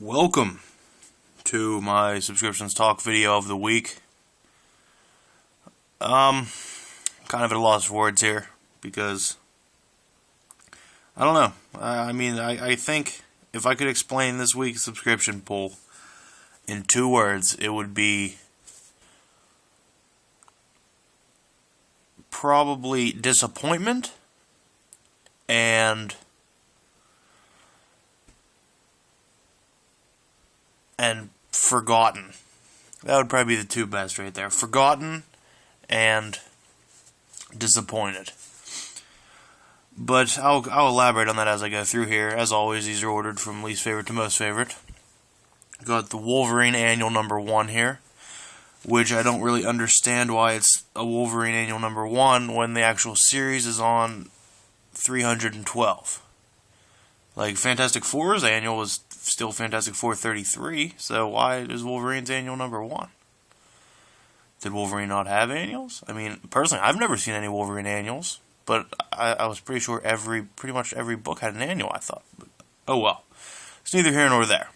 Welcome to my subscriptions talk video of the week. Kind of at a loss for words here because I don't know. I think if I could explain this week's subscription poll in 2 words, it would be probably disappointment and forgotten. That would probably be the 2 best right there. Forgotten and disappointed. But I'll elaborate on that as I go through here. As always, these are ordered from least favorite to most favorite. Got the Wolverine Annual number 1 here, which I don't really understand why it's a Wolverine Annual number 1 when the actual series is on 312. Like, Fantastic Four's annual was still Fantastic Four 33, so why is Wolverine's annual number 1? Did Wolverine not have annuals? I mean, personally, I've never seen any Wolverine annuals, but I was pretty sure pretty much every book had an annual, I thought. But, oh well. It's neither here nor there.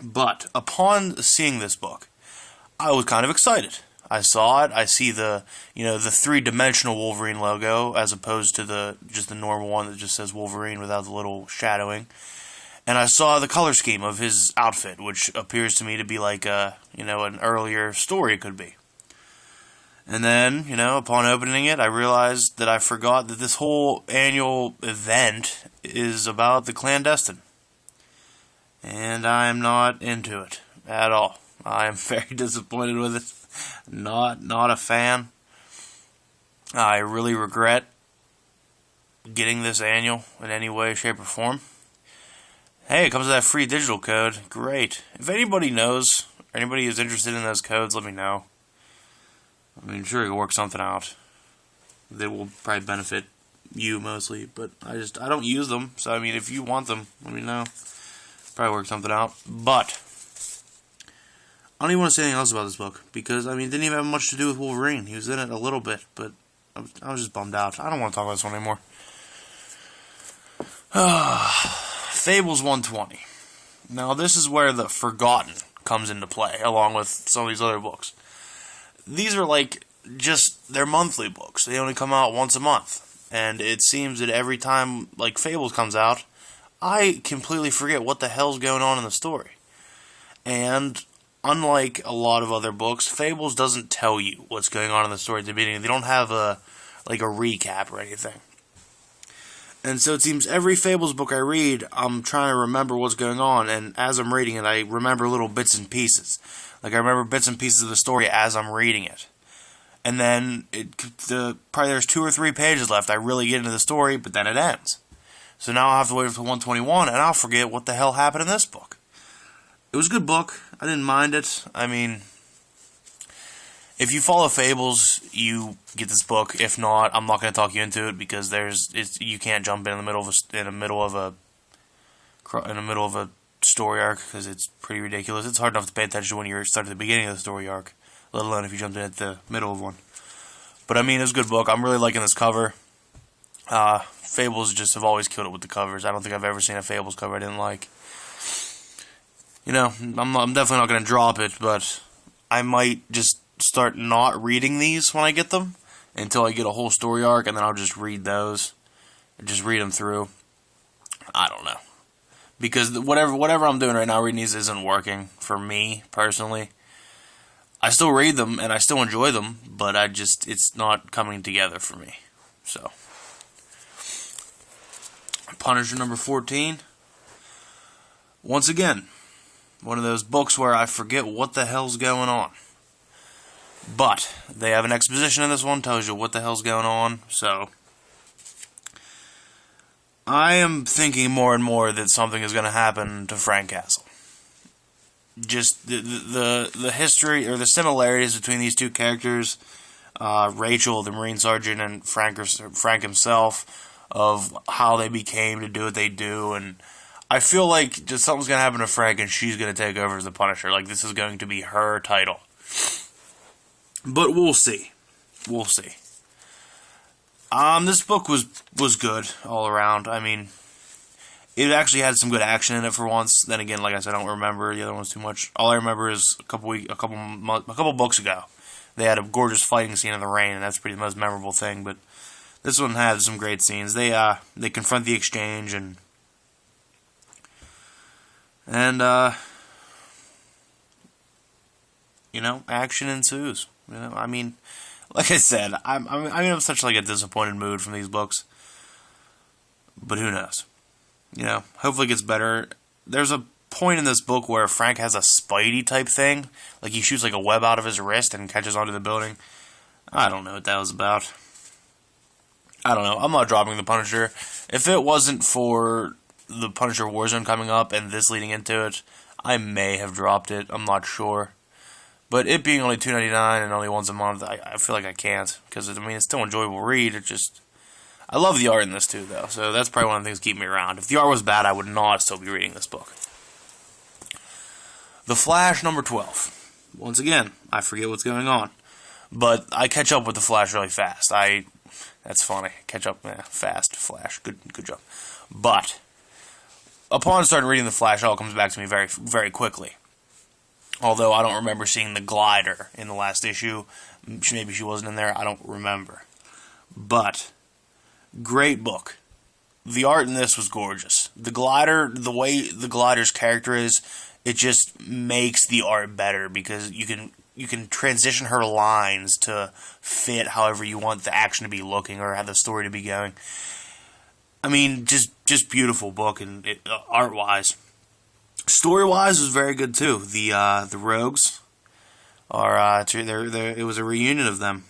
But, upon seeing this book, I was kind of excited. I saw it, I see the 3-dimensional Wolverine logo, as opposed to just the normal one that just says Wolverine without the little shadowing. And I saw the color scheme of his outfit, which appears to me to be like an earlier story could be. And then, upon opening it, I realized that I forgot that this whole annual event is about the clandestine. And I am not into it at all. I am very disappointed with it. Not a fan. I really regret getting this annual in any way, shape, or form. Hey, it comes with that free digital code. Great. If anybody knows, or anybody is interested in those codes, let me know. I mean, sure, you can work something out. They will probably benefit you mostly, but I don't use them. So, I mean, if you want them, let me know. Probably work something out. But I don't even want to say anything else about this book, because, it didn't even have much to do with Wolverine. He was in it a little bit, but I was just bummed out. I don't want to talk about this one anymore. Fables 120. Now, this is where the Forgotten comes into play, along with some of these other books. These are they're monthly books. They only come out once a month. And it seems that every time, Fables comes out, I completely forget what the hell's going on in the story. And unlike a lot of other books, Fables doesn't tell you what's going on in the story at the beginning. They don't have a recap or anything. And so it seems every Fables book I read, I'm trying to remember what's going on, and as I'm reading it, I remember little bits and pieces. I remember bits and pieces of the story as I'm reading it. And then, probably there's 2 or 3 pages left, I really get into the story, but then it ends. So now I'll have to wait until 121, and I'll forget what the hell happened in this book. It was a good book. I didn't mind it. If you follow Fables, you get this book. If not, I'm not going to talk you into it because you can't jump in the middle of a story arc because it's pretty ridiculous. It's hard enough to pay attention when you start at the beginning of the story arc, let alone if you jumped in at the middle of one. But it's a good book. I'm really liking this cover. Fables just have always killed it with the covers. I don't think I've ever seen a Fables cover I didn't like. I'm definitely not going to drop it, but I might just start not reading these when I get them until I get a whole story arc, and then I'll just read those. Just read them through. I don't know. Because whatever I'm doing right now, reading these isn't working for me, personally. I still read them, and I still enjoy them, but it's not coming together for me. So, Punisher number 14. Once again, one of those books where I forget what the hell's going on. But they have an exposition in this one, tells you what the hell's going on, so I am thinking more and more that something is going to happen to Frank Castle. Just the history, or the similarities between these 2 characters, Rachel, the Marine Sergeant, and Frank himself, of how they became to do what they do, and I feel like just something's going to happen to Frank and she's going to take over as the Punisher. This is going to be her title. But we'll see. We'll see. This book was good all around. It actually had some good action in it for once. Then again, like I said, I don't remember the other ones too much. All I remember is a couple books ago, they had a gorgeous fighting scene in the rain, and that's pretty the most memorable thing. But this one had some great scenes. They confront the exchange and you know, action ensues. You know, I mean, like I said, I'm in such like a disappointed mood from these books. But who knows? You know, hopefully it gets better. There's a point in this book where Frank has a Spidey type thing. Like he shoots like a web out of his wrist and catches onto the building. I don't know what that was about. I don't know. I'm not dropping the Punisher. If it wasn't for the Punisher Warzone coming up and this leading into it, I may have dropped it. I'm not sure. But it being only $2.99 and only once a month, I feel like I can't. Because, I mean, it's still an enjoyable read. It just... I love the art in this, too, though. So that's probably one of the things keeping me around. If the art was bad, I would not still be reading this book. The Flash, number 12. Once again, I forget what's going on. But I catch up with the Flash really fast. That's funny. Catch up fast. Flash. Good job. But upon starting reading the Flash, it all comes back to me very, very quickly. Although I don't remember seeing the glider in the last issue. Maybe she wasn't in there. I don't remember. But great book. The art in this was gorgeous. The glider, the way the glider's character is, it just makes the art better because you can transition her lines to fit however you want the action to be looking or have the story to be going. I mean, just beautiful book and art-wise. Story-wise was very good too. The Rogues are it was a reunion of them.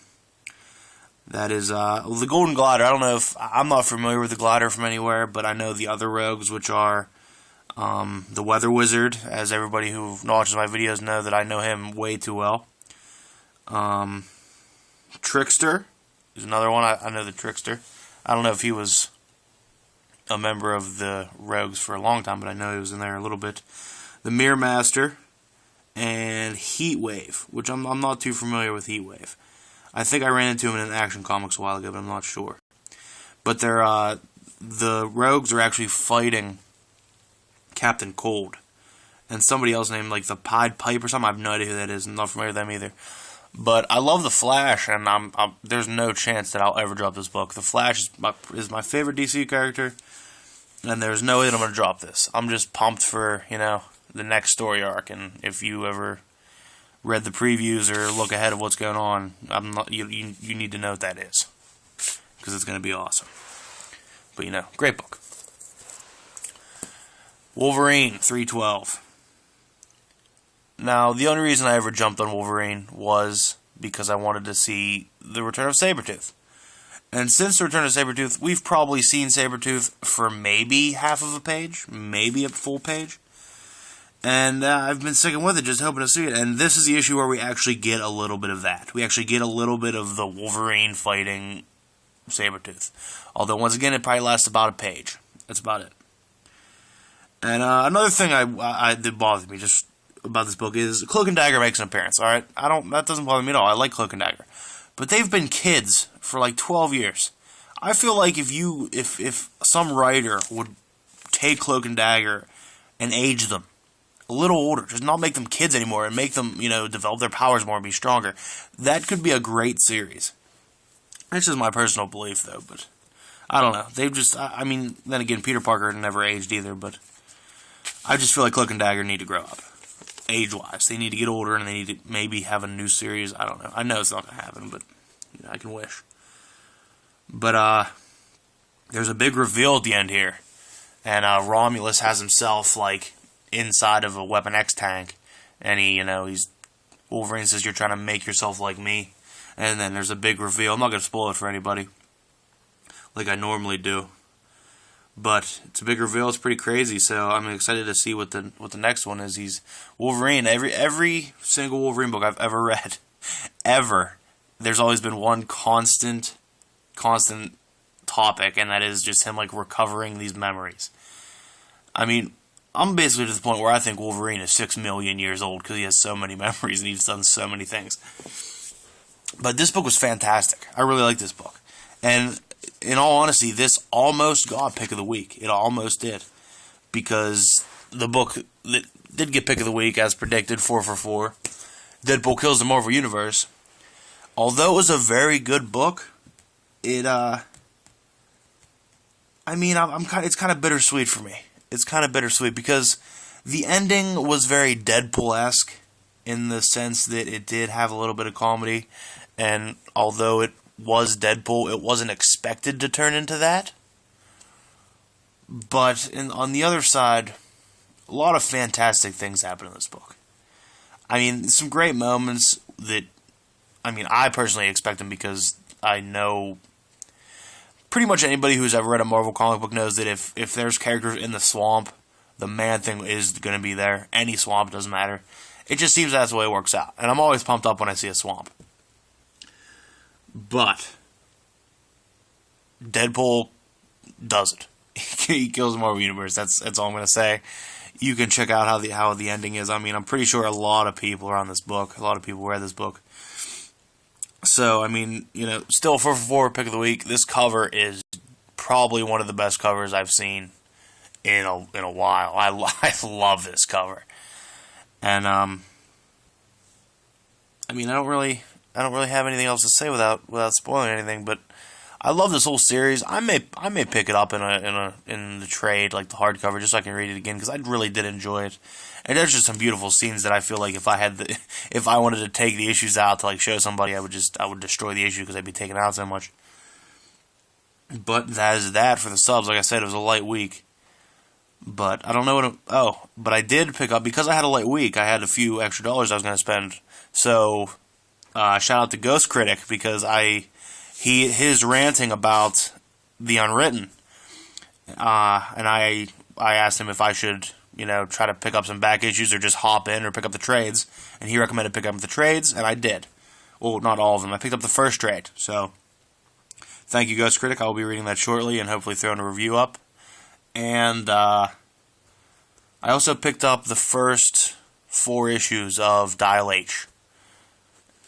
That is the Golden Glider. I don't know if I'm not familiar with the Glider from anywhere, but I know the other Rogues, which are the Weather Wizard, as everybody who watches my videos know that I know him way too well. Trickster is another one. I know the Trickster. I don't know if he was a member of the Rogues for a long time, but I know he was in there a little bit. The Mirror Master and Heatwave, which I'm not too familiar with Heatwave. I think I ran into him in an Action Comics a while ago, but I'm not sure. But they're the Rogues are actually fighting Captain Cold and somebody else named like the Pied Pipe or something. I have no idea who that is. I'm not familiar with them either. But I love the Flash, and there's no chance that I'll ever drop this book. The Flash is my favorite DC character, and there's no way that I'm going to drop this. I'm just pumped for, you know, the next story arc, and if you ever read the previews or look ahead of what's going on, you need to know what that is, because it's going to be awesome. But, you know, great book. Wolverine 312. Now, the only reason I ever jumped on Wolverine was because I wanted to see the Return of Sabretooth. And since the Return of Sabretooth, we've probably seen Sabretooth for maybe half of a page, maybe a full page. And I've been sticking with it, just hoping to see it. And this is the issue where we actually get a little bit of that. We actually get a little bit of the Wolverine fighting Sabretooth. Although, once again, it probably lasts about a page. That's about it. And another thing that bothered me just about this book is Cloak and Dagger makes an appearance, alright? That doesn't bother me at all. I like Cloak and Dagger. But they've been kids for like 12 years. I feel like if some writer would take Cloak and Dagger and age them a little older, just not make them kids anymore and make them, you know, develop their powers more and be stronger, that could be a great series. That's just my personal belief, though, but I don't know. They've just, I mean, then again, Peter Parker never aged either, but I just feel like Cloak and Dagger need to grow up. Age-wise. They need to get older, and they need to maybe have a new series. I don't know. I know it's not going to happen, but you know, I can wish. But, there's a big reveal at the end here. And, Romulus has himself, like, inside of a Weapon X tank. And Wolverine says, "You're trying to make yourself like me." And then there's a big reveal. I'm not going to spoil it for anybody, like I normally do. But it's a big reveal. It's pretty crazy. So I'm excited to see what the next one is. He's Wolverine. Every single Wolverine book I've ever read, there's always been one constant topic, and that is just him like recovering these memories. I mean, I'm basically to the point where I think Wolverine is 6 million years old because he has so many memories and he's done so many things. But this book was fantastic. I really like this book. And in all honesty, this almost got Pick of the Week. It almost did. because the book that did get pick of the week, as predicted, 4 for 4, Deadpool Kills the Marvel Universe. Although it was a very good book, it's kind of bittersweet for me. It's kind of bittersweet because the ending was very Deadpool-esque in the sense that it did have a little bit of comedy, and although it was Deadpool, it wasn't expected to turn into that. But on the other side, a lot of fantastic things happen in this book. I mean, some great moments that, I personally expect them because I know pretty much anybody who's ever read a Marvel comic book knows that if there's characters in the swamp, the Man-Thing is going to be there. Any swamp, doesn't matter. It just seems that's the way it works out. And I'm always pumped up when I see a swamp. But Deadpool does it. He kills the Marvel Universe. That's all I'm going to say. You can check out how the ending is. I'm pretty sure a lot of people are on this book. A lot of people read this book. So, still 4 for 4 pick of the week. This cover is probably one of the best covers I've seen in a while. I love this cover. And I don't really have anything else to say without spoiling anything, but I love this whole series. I may pick it up in the trade, like the hardcover, just so I can read it again, because I really did enjoy it. And there's just some beautiful scenes that I feel like if I wanted to take the issues out to show somebody, I would destroy the issue because they'd be taken out so much. But that is that for the subs. Like I said, it was a light week. But I don't know but I did pick up, because I had a light week, I had a few extra dollars I was going to spend. So, shout out to Ghost Critic, because his ranting about The Unwritten, and I asked him if I should, try to pick up some back issues or just hop in or pick up the trades, and he recommended picking up the trades, and I did. Well, not all of them. I picked up the first trade, so thank you, Ghost Critic. I will be reading that shortly and hopefully throwing a review up. And I also picked up the first 4 issues of Dial H,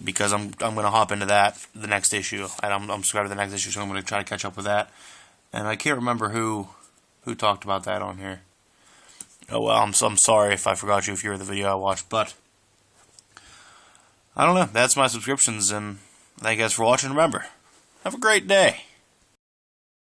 because I'm going to hop into the next issue, and I'm subscribed to the next issue, so I'm going to try to catch up with that. And I can't remember who talked about that on here. Oh well, I'm sorry if I forgot you if you were the video I watched, but I don't know. That's my subscriptions, and thank you guys for watching. Remember, have a great day.